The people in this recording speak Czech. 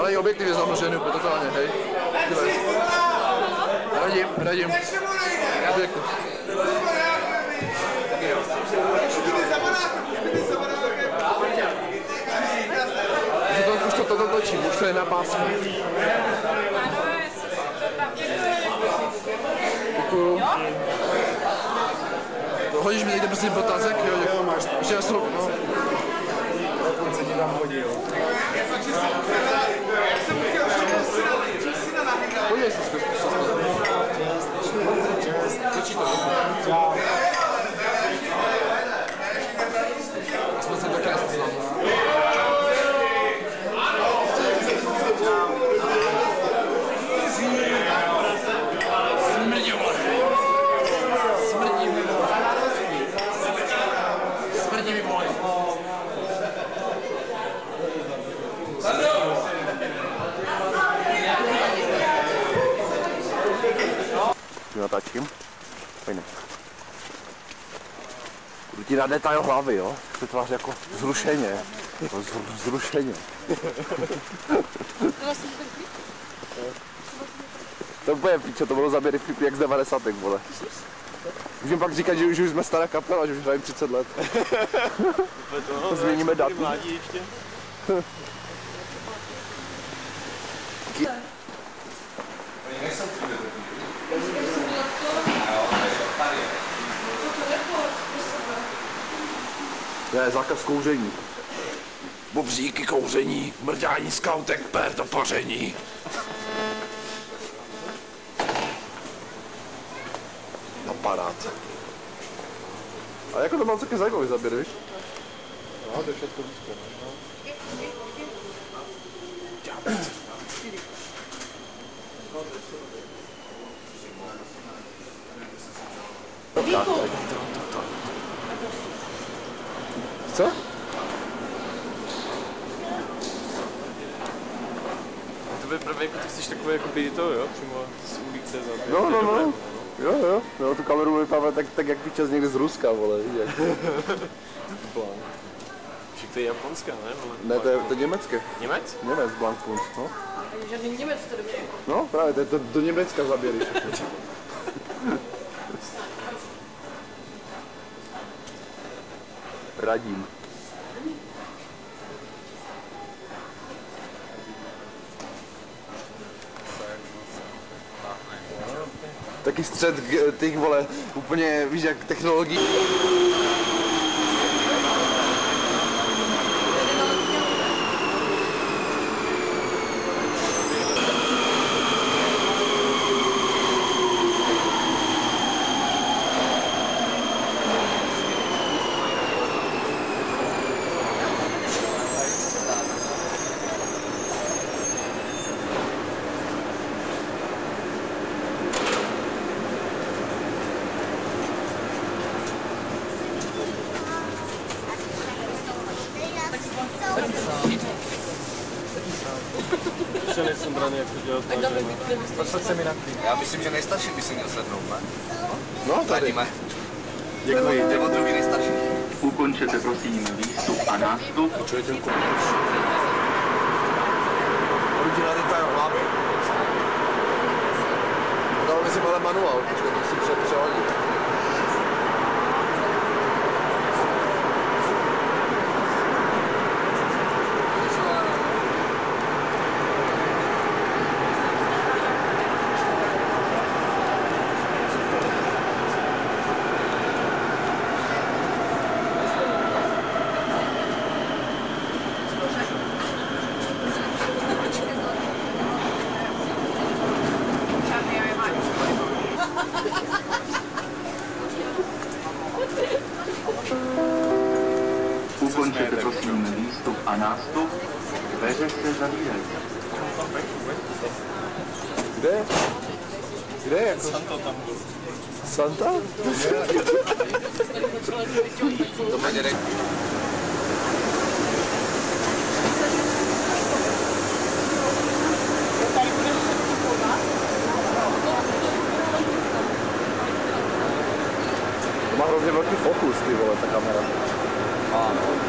Hledají objektivy zamlžený úplně totálně, hej. Radím. Objektiv. Už to točím, už to je na pásku. Děkuju. Hodíš mi někde prostě potázek? Jo, děkuju. Máš. Ještě já sloup, no. Se ti tam hodí, jo. Podívej se zkus. Točí to. Aspoň jsem to krásně znal. Smrdí mi vole. Natáčím? Pojďme. Budu ti na detail hlavy, jo? Se tvář jako zrušeně. Zrušeně. To úplně píče, to bylo zaběry flipy jak z 90. vole. Můžeme pak říkat, že už jsme stará kapela, že už hrajeme 30 let. Změníme datu. Ne, zákaz kouření. Bobříky kouření, mrdání skautek, per do poření. Aparát. A jako to mám taky zajímavý zaběr, víš? No, to je všechno blízko, no. Co? To by právě jako ty jsi takový jako by to, jo? Přímo z ulice za No. Jo, tu kameru vypadá tak jak píčas někde z Ruska, vole, víš jak. Však to je japonská, ne? Ne, to je německé. Němec? Němec, Blankpunkt, no. Žádný Němec to dobře. No, právě, to je to do Německa zaběry. Radím. Taky střed těch, vole, úplně, víš, jak technologií. Ještě nejsem braný, jak to dělat. Posaď se mi na klín. Já myslím, že nejstarší by si měl sednout, ne? No, tady. Radíme. Děkuji. Nebo druhý nejstarší. Ukončete prosím výstup a nástup. Čo je ten komentář? Budu na detail hlavy. Dal mi si ale manuál, počkej, to si přehodit. Ukončete prosím výstup a nástup. Dveře se zavírají. Kde? Kde je? Santa tam byl. Santa? To mě dědek. To má hrozně velký fokus, ty vole, ta kamera. Ano.